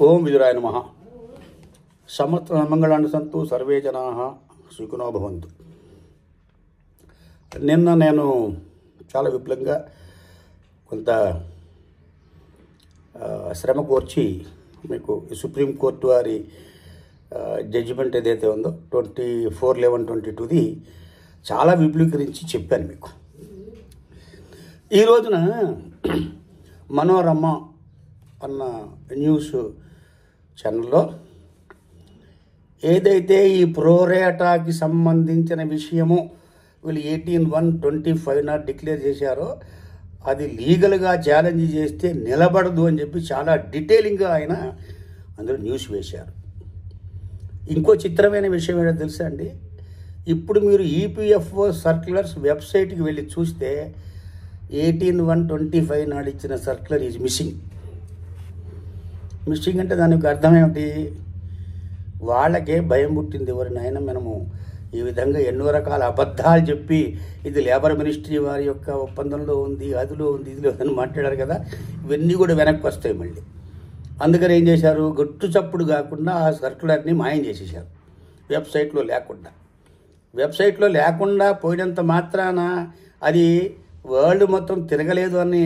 ఓం విదురాయ నమః. సంవత్సర మంగళాన్ని సంతు సర్వే జనా సుఖినో భవంతు. నిన్న నేను చాలా విపులంగా కొంత శ్రమ కోర్చి మీకు సుప్రీంకోర్టు వారి జడ్జిమెంట్ ఏదైతే ఉందో 24/11/22ది చాలా విపులీకరించి చెప్పాను మీకు. ఈ రోజున మనోరమ అన్న న్యూస్ ఛానల్లో ఏదైతే ఈ ప్రోరేటాకి సంబంధించిన విషయము వీళ్ళు 18/1/25 డిక్లేర్ చేశారో అది లీగల్గా ఛాలెంజ్ చేస్తే నిలబడదు అని చెప్పి చాలా డీటెయిలింగ్గా ఆయన అందులో న్యూస్ వేశారు. ఇంకో చిత్రమైన విషయం ఏంటో తెలుసా అండి, ఇప్పుడు మీరు ఈపీఎఫ్ఓ సర్క్యులర్స్ వెబ్సైట్కి వెళ్ళి చూస్తే 18/1/25 నాడు ఇచ్చిన సర్క్యులర్ ఈజ్ మిస్సింగ్ అంటే దానికి అర్థం ఏమిటి? వాళ్ళకే భయం పుట్టింది. ఎవరినైనా మనము ఈ విధంగా ఎన్నో రకాల అబద్ధాలు చెప్పి ఇది లేబర్ మినిస్ట్రీ వారి యొక్క ఒప్పందంలో ఉంది, అదిలో ఉంది, ఇదిలో అని మాట్లాడారు కదా, ఇవన్నీ కూడా వెనక్కి వస్తాయి మళ్ళీ. అందుకని ఏం చేశారు, గట్టు చప్పుడు కాకుండా ఆ సర్క్యులర్ని మాయం చేసేసారు. వెబ్సైట్లో లేకుండా పోయినంత మాత్రాన అది వరల్డ్ మొత్తం తిరగలేదు అని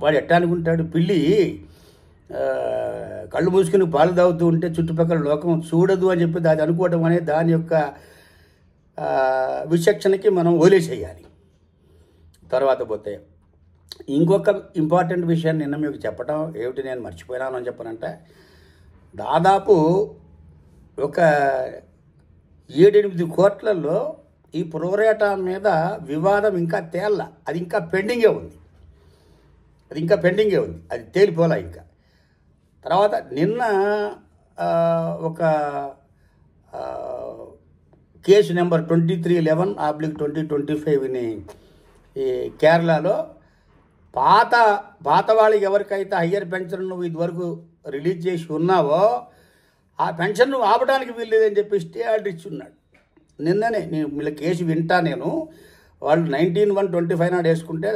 వాడు ఎట్టా అనుకుంటాడు? పిల్లి కళ్ళు మూసుకుని పాలు తాగుతూ ఉంటే చుట్టుపక్కల లోకం చూడదు అని చెప్పి అది అనుకోవడం అనేది దాని యొక్క విచక్షణకి మనం వదిలేసేయాలి. తర్వాత పోతే ఇంకొక ఇంపార్టెంట్ విషయాన్ని నిన్న మీకు చెప్పడం ఏమిటి, నేను మర్చిపోయినాను అని చెప్పనంటే, దాదాపు ఒక 7-8 కోట్లలో ఈ ప్రోరేటా మీద వివాదం ఇంకా తేళ్ళ, అది ఇంకా పెండింగే ఉంది, అది తేలిపోలా ఇంకా. తర్వాత నిన్న ఒక కేసు నెంబర్ 2311/2025ని ఈ కేరళలో పాత వాళ్ళకి ఎవరికైతే హయ్యర్ పెన్షన్ నువ్వు ఇదివరకు రిలీజ్ చేసి ఉన్నావో ఆ పెన్షన్ నువ్వు ఆపడానికి వీల్లేదని చెప్పి స్టే ఆర్డర్ ఇచ్చి ఉన్నాడు. నిన్ననే వీళ్ళ కేసు నేను వాళ్ళు 19/1/25 నాడు వేసుకుంటే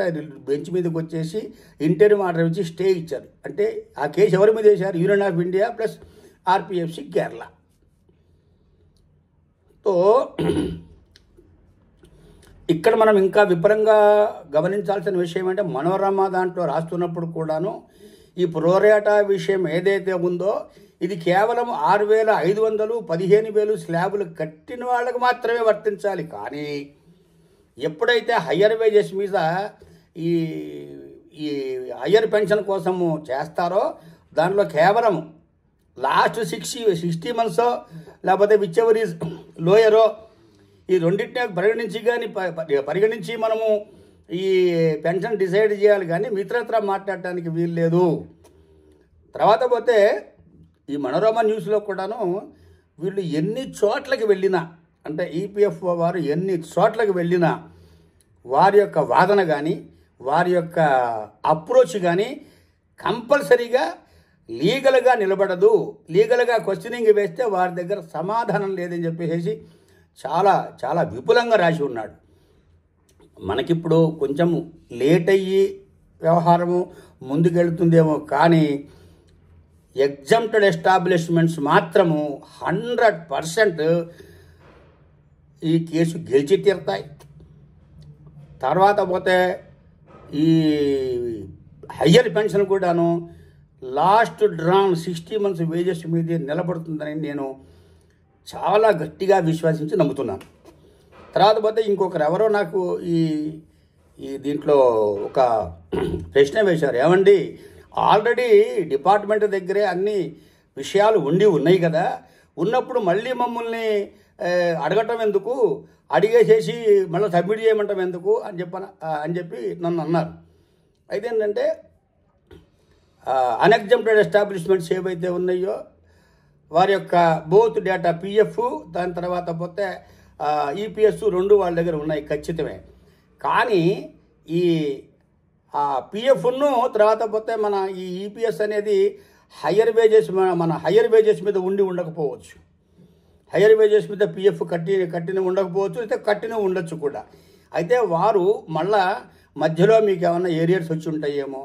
బెంచ్ మీదకి వచ్చేసి ఇంటర్వ్యూ ఆర్డర్ ఇచ్చి స్టే ఇచ్చారు. అంటే ఆ కేసు ఎవరి మీద వేశారు? Union of India plus RPFC Kerala. So ఇక్కడ మనం ఇంకా విపులంగా గమనించాల్సిన విషయం అంటే, మనోరమ దాంట్లో రాస్తున్నప్పుడు కూడాను ఈ ప్రోరేటా విషయం ఏదైతే ఉందో ఇది కేవలం 6,500 15,000 స్లాబులు కట్టిన వాళ్ళకు మాత్రమే వర్తించాలి. కానీ ఎప్పుడైతే హయ్యర్ వేజెస్ మీద ఈ హయ్యర్ పెన్షన్ కోసము చేస్తారో దాంట్లో కేవలం లాస్ట్ 60 మంత్సో లేకపోతే విచ్ ఎవర్ ఈజ్ లోయరో ఈ రెండింటిని పరిగణించి మనము ఈ పెన్షన్ డిసైడ్ చేయాలి, కానీ మిత్రత్ర మాట్లాడటానికి వీలు లేదు. తర్వాత పోతే ఈ మనోరమ న్యూస్లో కూడాను వీళ్ళు ఎన్ని చోట్లకి వెళ్ళినా, అంటే ఈపీఎఫ్ఓ వారు ఎన్ని చోట్లకి వెళ్ళినా వారి యొక్క వాదన కానీ వారి యొక్క అప్రోచ్ కానీ కంపల్సరీగా లీగల్గా నిలబడదు. లీగల్గా క్వశ్చనింగ్ వేస్తే వారి దగ్గర సమాధానం లేదని చెప్పేసి చాలా చాలా విపులంగా రాసి ఉన్నాడు. మనకిప్పుడు కొంచెం లేట్ అయ్యి వ్యవహారము ముందుకెళ్తుందేమో, కానీ ఎగ్జంప్టెడ్ ఎస్టాబ్లిష్మెంట్స్ మాత్రము 100% ఈ కేసు గెలిచి తీరుతాయి. తర్వాత పోతే ఈ హయ్యర్ పెన్షన్ కూడాను లాస్ట్ డ్రాన్ 60 మంత్స్ వేజెస్ మీదే నిలబడుతుందని నేను చాలా గట్టిగా విశ్వసించి నమ్ముతున్నాను. తర్వాత పోతే ఇంకొకరు ఎవరో నాకు ఈ దీంట్లో ఒక ప్రశ్న వేశారు, ఏమండి ఆల్రెడీ డిపార్ట్మెంట్ దగ్గరే అన్ని విషయాలు ఉన్నాయి కదా, ఉన్నప్పుడు మళ్ళీ మమ్మల్ని అడగటం ఎందుకు, అడిగేసేసి మళ్ళీ సబ్మిట్ చేయమంటాం ఎందుకు అని చెప్పి నన్ను అన్నారు. అయితే ఏంటంటే అన్ఎగ్జంప్టెడ్ ఎస్టాబ్లిష్మెంట్స్ ఏవైతే ఉన్నాయో వారి యొక్క బోత్ డేటా పిఎఫ్ దాని తర్వాత పోతే ఈపీఎస్ రెండు వాళ్ళ దగ్గర ఉన్నాయి ఖచ్చితమే. కానీ ఈ పిఎఫ్ను తర్వాత పోతే మన ఈ ఈపీఎస్ అనేది హయ్యర్ వేజెస్ మీద ఉండకపోవచ్చు. హయ్యర్ వేజెస్ మీద పిఎఫ్ కట్టిన ఉండకపోవచ్చు, అయితే కట్టిన ఉండొచ్చు కూడా. అయితే వారు మళ్ళా మధ్యలో మీకు ఏమన్నా ఏరియర్స్ వచ్చి ఉంటాయేమో,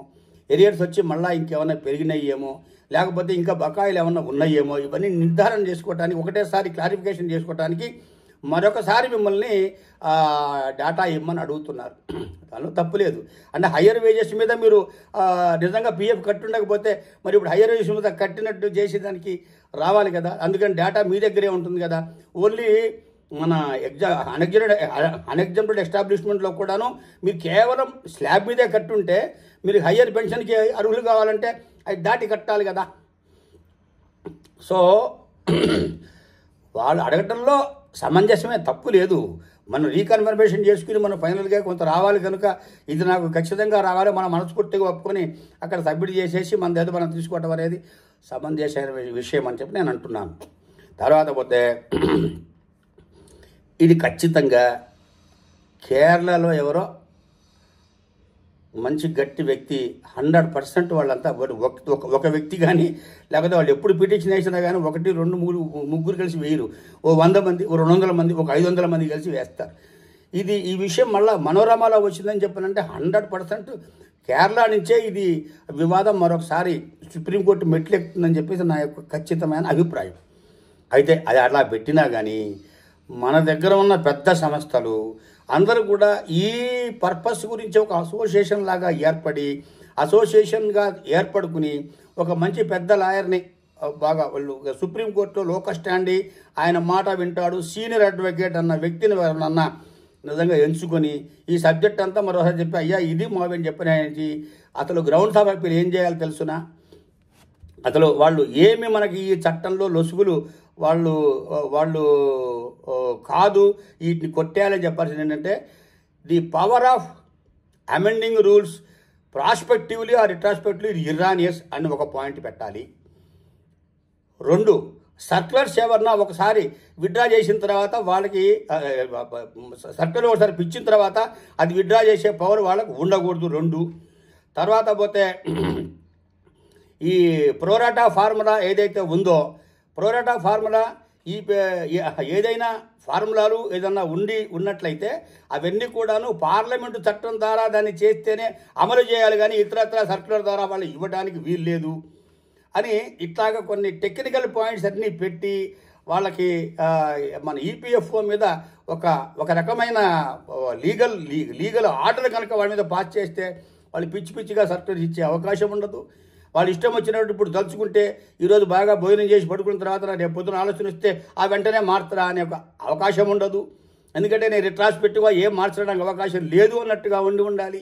ఎరియర్స్ వచ్చి మళ్ళీ ఇంకేమైనా పెరిగినాయేమో, లేకపోతే ఇంకా బకాయిలు ఏమన్నా ఉన్నాయేమో, ఇవన్నీ నిర్ధారణ చేసుకోవడానికి, ఒకటేసారి క్లారిఫికేషన్ చేసుకోవడానికి మరొకసారి మిమ్మల్ని డేటా ఇవ్వమని అడుగుతున్నారు. దానిలో తప్పు లేదు. అంటే హయ్యర్ వేజెస్ మీద మీరు నిజంగా పిఎఫ్ కట్టుండకపోతే మరి ఇప్పుడు హయ్యర్ వేజెస్ మీద కట్టినట్టు చేసేదానికి రావాలి కదా. అందుకని డేటా మీ దగ్గరే ఉంటుంది కదా. ఓన్లీ మన అన్ఎగ్జామ్డ్ ఎస్టాబ్లిష్మెంట్లో కూడాను మీరు కేవలం స్లాబ్ మీదే కట్టుంటే మీరు హయ్యర్ పెన్షన్కి అర్హులు కావాలంటే అది దాటి కట్టాలి కదా. సో వాళ్ళు అడగటంలో సమంజసమే, తప్పు లేదు. మనం రీకన్ఫర్మేషన్ చేసుకుని మనం ఫైనల్గా కొంత రావాలి కనుక ఇది నాకు ఖచ్చితంగా రావాలి మనం మనస్ఫూర్తిగా ఒప్పుకొని అక్కడ సబ్మిట్ చేసేసి మన దగ్గర మనం తీసుకోవటం అనేది సమంజసమైన విషయం అని చెప్పి నేను అంటున్నాను. తర్వాత పోతే ఇది ఖచ్చితంగా కేరళలో ఎవరో మంచి గట్టి వ్యక్తి 100% వాళ్ళంతా ఒక వ్యక్తి కానీ, లేకపోతే వాళ్ళు ఎప్పుడు పిటిషన్ వేసినా కానీ 1, 2, 3, 3 కలిసి వేయరు. ఓ 100 మంది, ఓ 200 మంది, ఒక 500 మంది కలిసి వేస్తారు. ఈ విషయం మళ్ళీ మనోరమలో వచ్చిందని చెప్పానంటే 100% కేరళ నుంచే ఇది వివాదం మరొకసారి సుప్రీంకోర్టు మెట్లెక్కుతుందని చెప్పేసి నా యొక్క ఖచ్చితమైన అభిప్రాయం. అయితే అది అలా పెట్టినా కానీ మన దగ్గర ఉన్న పెద్ద సంస్థలు అందరూ కూడా ఈ పర్పస్ గురించి ఒక అసోసియేషన్ లాగా అసోసియేషన్గా ఏర్పడుకుని ఒక మంచి పెద్ద లాయర్ని బాగా వాళ్ళు సుప్రీంకోర్టులో లోకల్ స్టాండీ ఆయన మాట వింటాడు, సీనియర్ అడ్వకేట్ అన్న వ్యక్తిని అన్న నిజంగా ఎంచుకొని ఈ సబ్జెక్ట్ అంతా మరోసారి చెప్పి అయ్యా ఇది మావేని చెప్పిన అసలు గ్రౌండ్స్ ఆఫ్ అపీల్ ఏం చేయాలో తెలుసునా, అసలు వాళ్ళు ఏమి మనకి ఈ చట్టంలో లొసుగులు వాళ్ళు కాదు వీటిని కొట్టేయాలని చెప్పాల్సింది ఏంటంటే the power of amending rules prospectively or retrospectively erroneous అని ఒక పాయింట్ పెట్టాలి. 2, సర్క్యులర్స్ ఎవరన్నా ఒకసారి విత్డ్రా చేసిన తర్వాత వాళ్ళకి సర్క్యులర్ ఒకసారి పిచ్చిన తర్వాత అది విత్డ్రా చేసే పవర్ వాళ్ళకి ఉండకూడదు. 2, తర్వాత పోతే ఈ ప్రోరాటా ఫార్ములా ఏదైతే ఉందో ప్రోరాటా ఫార్ములా ఏదైనా ఫార్ములాలు ఏదన్నా ఉన్నట్లయితే అవన్నీ కూడాను పార్లమెంటు చట్టం ద్వారా దాన్ని చేస్తేనే అమలు చేయాలి, కానీ ఇతరత్ర సర్క్యులర్ ద్వారా వాళ్ళు ఇవ్వడానికి వీలు లేదు అని ఇట్లాగా కొన్ని టెక్నికల్ పాయింట్స్ అన్నీ పెట్టి వాళ్ళకి మన ఈపీఎఫ్ఓ మీద ఒక రకమైన లీగల్ ఆర్డర్ కనుక వాళ్ళ మీద పాస్ చేస్తే వాళ్ళు పిచ్చిగా సర్క్యులర్ ఇచ్చే అవకాశం ఉండదు. వాళ్ళు ఇష్టం వచ్చినట్టు ఇప్పుడు తలుచుకుంటే ఈరోజు బాగా భోజనం చేసి పడుకున్న తర్వాత రేపు పొద్దున ఆలోచన వస్తే ఆ వెంటనే మార్చరా అనే ఒక అవకాశం ఉండదు. ఎందుకంటే నేను రిట్రాస్పెక్టివ్గా ఏం మార్చడానికి అవకాశం లేదు అన్నట్టుగా ఉండాలి.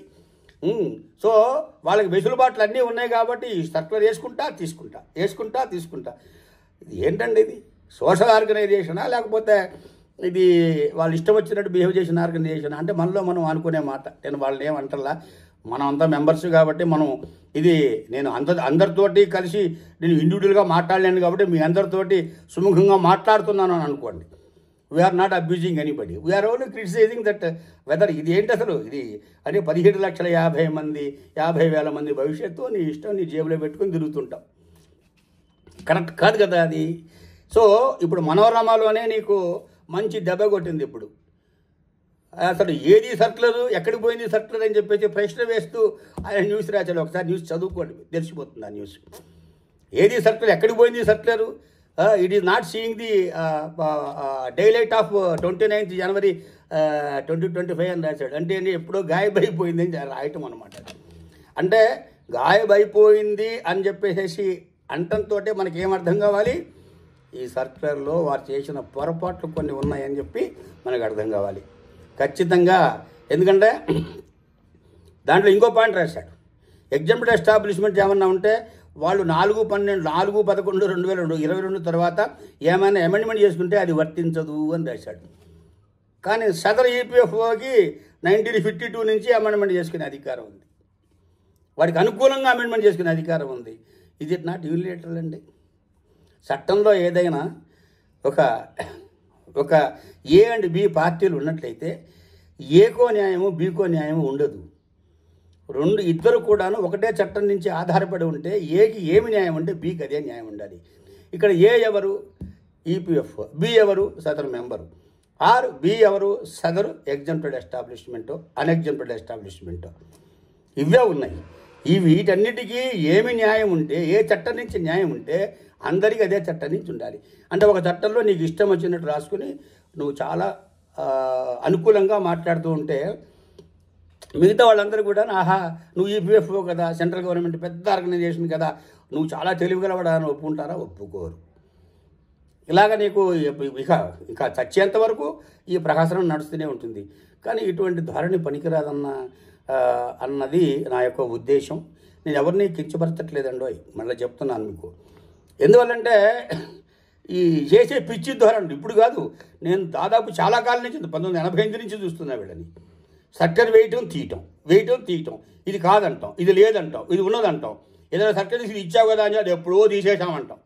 సో వాళ్ళకి వెసులుబాట్లు అన్నీ ఉన్నాయి కాబట్టి సర్క్యులర్ తీసుకుంటా. ఇది ఏంటండి, ఇది సోషల్ ఆర్గనైజేషనా లేకపోతే ఇది వాళ్ళు ఇష్టం వచ్చినట్టు బిహేవ్ చేసిన ఆర్గనైజేషన్? అంటే మనలో మనం అనుకునే మాట, నేను వాళ్ళని ఏమంటలా, మనం అంతా మెంబర్స్ కాబట్టి మనం నేను అందరితోటి కలిసి నేను ఇండివిజువల్గా మాట్లాడలేను కాబట్టి మీ అందరితోటి సుముఖంగా మాట్లాడుతున్నాను అని అనుకోండి. We're not abusing anybody, we're only criticising that whether ఇది ఏంటి అసలు ఇది అంటే 17,50,000 మంది భవిష్యత్తు నీ ఇష్టం నీ జేబులో పెట్టుకుని తిరుగుతుంటాం. కరెక్ట్ కాదు కదా అది. సో ఇప్పుడు మనోరమలోనే నీకు మంచి దెబ్బ కొట్టింది. ఇప్పుడు అసలు ఏది సర్క్యులర్, ఎక్కడికి పోయింది సర్క్యులర్ అని చెప్పేసి ప్రశ్న వేస్తూ ఆయన న్యూస్ రాశాడు. ఒకసారి న్యూస్ చదువుకోండి, తెలిసిపోతుంది ఆ న్యూస్. ఏది సర్క్యులర్, ఎక్కడికి పోయింది circular, it is not seeing the daylight of 29th January 2025 అని రాశాడు. అంటే ఎప్పుడో గాయబైపోయింది అని రాయటం అనమాట. అంటే గాయబైపోయింది అని చెప్పేసి అంటంతో మనకేమర్థం కావాలి, ఈ సర్క్యులర్లో వారు చేసిన పొరపాట్లు కొన్ని ఉన్నాయని చెప్పి మనకు అర్థం కావాలి ఖచ్చితంగా. ఎందుకంటే దాంట్లో ఇంకో పాయింట్ రాశాడు, ఎగ్జామ్డ్ ఎస్టాబ్లిష్మెంట్ ఏమన్నా ఉంటే వాళ్ళు 4/11/2022 తర్వాత ఏమైనా అమెండ్మెంట్ చేసుకుంటే అది వర్తించదు అని రాశాడు. కానీ సదర్ ఈపీఎఫ్ఓకి 1952 నుంచి అమెండ్మెంట్ చేసుకునే అధికారం ఉంది, వాడికి అనుకూలంగా అమెండ్మెంట్ చేసుకునే అధికారం ఉంది. ఇది ఇట్ నాట్ యూనిలేటరల్ అండి. చట్టంలో ఏదైనా ఒక ఏ అండ్ బి పార్టీలు ఉన్నట్లయితే ఏకో న్యాయము బీకో న్యాయము ఉండదు. ఇద్దరు కూడాను ఒకటే చట్టం నుంచి ఆధారపడి ఉంటే ఏకి ఏమి న్యాయం ఉంటే బీకి అదే న్యాయం ఉండాలి. ఇక్కడ ఏ ఎవరు ఈపీఎఫ్, బి ఎవరు సదరు మెంబరు, ఆర్ బి ఎవరు సదరు ఎగ్జామ్టెడ్ ఎస్టాబ్లిష్మెంటో అన్ఎగ్జామ్టెడ్ ఎస్టాబ్లిష్మెంటో, ఇవే ఉన్నాయి. వీటన్నిటికీ ఏమి న్యాయం ఉంటే, ఏ చట్టం నుంచి న్యాయం ఉంటే అందరికీ అదే చట్టం నుంచి ఉండాలి. అంటే ఒక చట్టంలో నీకు ఇష్టం వచ్చినట్టు రాసుకుని నువ్వు చాలా అనుకూలంగా మాట్లాడుతూ ఉంటే మిగతా వాళ్ళందరూ కూడా ఆహా నువ్వు ఈపీఎఫ్ఓ కదా, సెంట్రల్ గవర్నమెంట్ పెద్ద ఆర్గనైజేషన్ కదా, నువ్వు చాలా తెలివిగలవాడా అని ఒప్పుకుంటారా? ఒప్పుకోరు. ఇలాగ నీకు ఇక చచ్చేంత వరకు ఈ ప్రహసనం నడుస్తూనే ఉంటుంది. కానీ ఇటువంటి ధోరణి అన్నది నా యొక్క ఉద్దేశం. నేను ఎవరిని కించపరచట్లేదండో, మళ్ళీ చెప్తున్నాను మీకు. ఎందువల్లంటే ఈ చేసే పిచ్చి ధోరణి ఇప్పుడు కాదు, నేను దాదాపు చాలా కాలం నుంచి 1985 నుంచి చూస్తున్నా వీళ్ళని. సర్టిఫికేట్ వేయటం తీయటం, ఇది కాదంటాం, ఇది లేదంటాం, ఇది ఉన్నదంటాం. ఏదైనా సర్టిఫికేట్ ఇది ఇచ్చావు కదా అని అది ఎప్పుడో తీసేసామంటాం.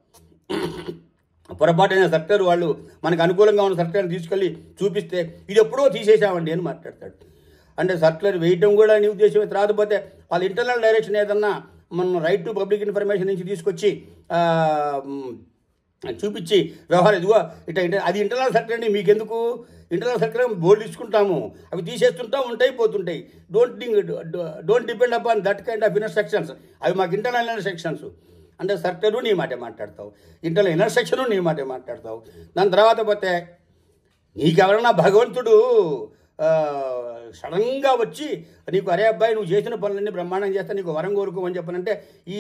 పొరపాటైన సర్టిఫికేట్ వాళ్ళు మనకు అనుకూలంగా ఉన్న సర్టిఫికేట్ తీసుకెళ్ళి చూపిస్తే ఇది ఎప్పుడో తీసేసామండి అని మాట్లాడతాడు. అంటే సర్టిఫికేట్ వేయటం కూడా నీ ఉద్దేశమే. రాకపోతే వాళ్ళ ఇంటర్నల్ డైరెక్షన్ ఏదన్నా మనం రైట్ టు పబ్లిక్ ఇన్ఫర్మేషన్ నుంచి తీసుకొచ్చి చూపించి వ్యవహారం ఇదిగో అది ఇంటర్నల్ సర్టిఫికేట్ మీకెందుకు, ఇంటర్నల్ సర్టిఫికేట్ బోర్డు తీసుకుంటాము, అవి తీసేస్తుంటాం, ఉంటాయి పోతుంటాయి. Don't depend upon that kind of instructions. అవి మాకు ఇంటర్నల్ ఇన్స్ట్రక్షన్స్. అంటే సర్టిఫికేట్ నీ మాటే మాట్లాడతావు, ఇంటర్నల్ ఇన్స్ట్రక్షన్ నీ మాటే మాట్లాడతావు. దాని తర్వాత పోతే నీకెవరన్నా భగవంతుడు సడన్గా వచ్చి నీకు అరే అబ్బాయి నువ్వు చేసిన పనులన్నీ బ్రహ్మాండం చేస్తా, నీకు వరం కోరుకోమని చెప్పనంటే ఈ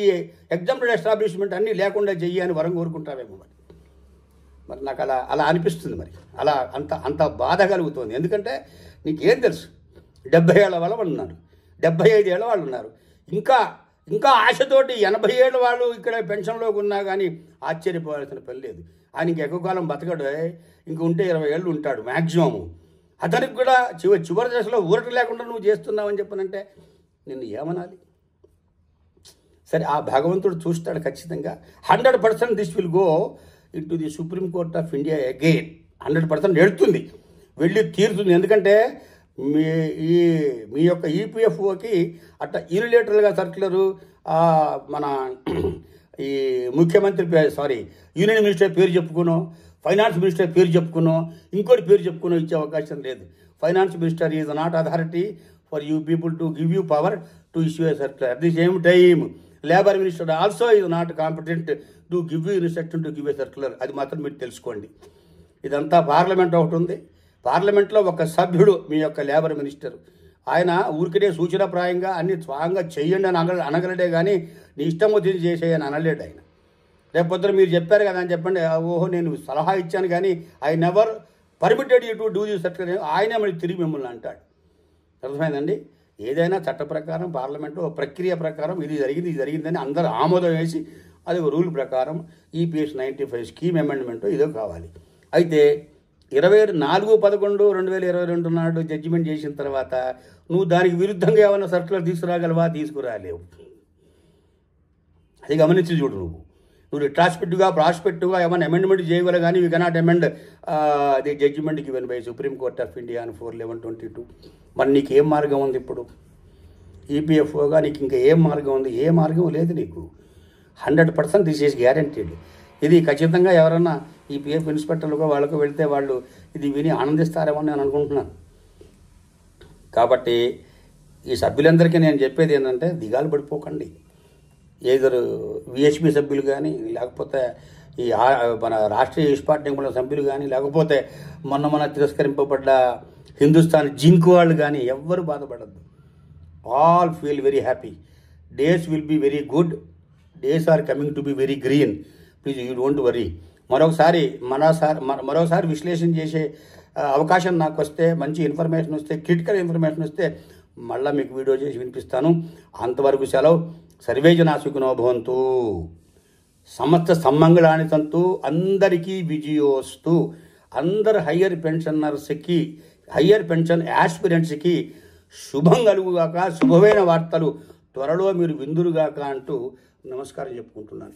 ఎగ్జాంపుల్ ఎస్టాబ్లిష్మెంట్ అన్నీ లేకుండా చెయ్యి అని వరం కోరుకుంటావేమో. మరి నాకు అలా అనిపిస్తుంది. మరి అంత బాధ కలుగుతుంది. ఎందుకంటే నీకేం తెలుసు, 70 ఏళ్ళ వాళ్ళు ఉన్నారు, 75 ఏళ్ళ వాళ్ళు ఉన్నారు, ఇంకా ఆశతోటి 80 ఏళ్ళ వాళ్ళు ఇక్కడ పెన్షన్లోకి ఉన్నా కానీ ఆశ్చర్యపోవాల్సిన పని లేదు. ఆయన ఇంక ఎక్కువ కాలం బతకడు, ఇంక ఉంటే 20 ఏళ్ళు ఉంటాడు మ్యాక్సిమము. అతనికి కూడా చివరి దశలో ఊరట లేకుండా నువ్వు చేస్తున్నావని చెప్పనంటే నిన్ను ఏమనాలి? సరే, ఆ భగవంతుడు చూస్తాడు ఖచ్చితంగా. 100% this will go into the supreme Court of India again. 100% వెళ్తుంది, వెళ్ళి తీరుతుంది. ఎందుకంటే మీ యొక్క ఈపీఎఫ్ఓకి అట్లా యూనిలేటరల్గా సర్క్యులరు మన ఈ ముఖ్యమంత్రి యూనియన్ మినిస్టర్ పేరు చెప్పుకునో, ఫైనాన్స్ మినిస్టర్ పేరు చెప్పుకునో, ఇంకోటి పేరు చెప్పుకునో ఇచ్చే అవకాశం లేదు. Finance minister is not authority for you people to give you power to issue A circular. At the same time labour minister also is not competent to give you instruction to give a circular. అది మాత్రం మీరు తెలుసుకోండి. ఇదంతా parliament ఒకటి ఉంది. పార్లమెంట్లో ఒక సభ్యుడు మీ యొక్క లేబర్ మినిస్టర్, ఆయన ఊరికనే సూచనప్రాయంగా అన్ని స్వయంగా చెయ్యండి అని అనగలడే కానీ నీ ఇష్టం వచ్చింది చేసేయని అనలేడు ఆయన. రేపొద్దున మీరు చెప్పారు కదా అని చెప్పండి, ఓహో నేను సలహా ఇచ్చాను కానీ I never permitted you to do this circular, ఆయనే మళ్ళీ తిరిగి మిమ్మల్ని అంటాడు. అర్థమైందండి? ఏదైనా చట్ట ప్రకారం పార్లమెంట్లో ప్రక్రియ ప్రకారం ఇది జరిగిందని అందరూ ఆమోదం వేసి అది ఒక రూల్ ప్రకారం ఈపీఎస్ 95 స్కీమ్ అమెండ్మెంట్ ఇదో కావాలి. అయితే 24/11/2022 నాడు జడ్జిమెంట్ చేసిన తర్వాత నువ్వు దానికి విరుద్ధంగా ఏమైనా సర్క్యులర్ తీసుకురాగలవా? తీసుకురాలేవు. అది గమనించి చూడు. నువ్వు ప్రాస్పెక్టివ్గా ఏమైనా అమెండ్మెంట్ చేయగలవు కానీ you cannot amend the judgment given by Supreme Court of India అని 4/11/22. మరి నీకు ఏం మార్గం ఉంది ఇప్పుడు? ఈపీఎఫ్ఓగా నీకు ఇంకా ఏం మార్గం ఉంది? ఏ మార్గం లేదు నీకు. 100% దిస్ ఈజ్ గ్యారంటీడ్. ఇది ఖచ్చితంగా ఎవరన్నా ఈపీఎఫ్ ఇన్స్పెక్టర్లుగా వాళ్ళకు వెళ్తే వాళ్ళు ఇది విని ఆనందిస్తారేమో నేను అనుకుంటున్నాను. కాబట్టి ఈ సభ్యులందరికీ నేను చెప్పేది ఏంటంటే దిగాలు పడిపోకండి. ఏదరు విహెచ్పి సభ్యులు కానీ, లేకపోతే ఈ మన రాష్ట్రీయ ఇస్పాట్ నిగమల సభ్యులు కానీ, లేకపోతే మొన్న తిరస్కరింపబడ్డ హిందుస్థాన్ జింక్ వాళ్ళు కానీ ఎవ్వరు బాధపడద్దు. All feel very happy. Days will be very good. Days are coming to be very green. Please you don't worry. మరోసారి విశ్లేషణ చేసే అవకాశం నాకు వస్తే, మంచి ఇన్ఫర్మేషన్ వస్తే, క్రిటికల్ ఇన్ఫర్మేషన్ వస్తే మళ్ళీ మీకు వీడియో చేసి వినిపిస్తాను. అంతవరకు సెలవు. సర్వే జనా సుఖినో భవంతు. సమస్త సమ్మంగళాని తంతు. అందరికీ విజయోస్తు. అందరు హయ్యర్ పెన్షన్ యాస్పిరెంట్స్కి శుభం కలుగుగాక, శుభమైన వార్తలు త్వరలో మీరు విందురుగాక అంటూ నమస్కారం చెప్పుకుంటున్నాను.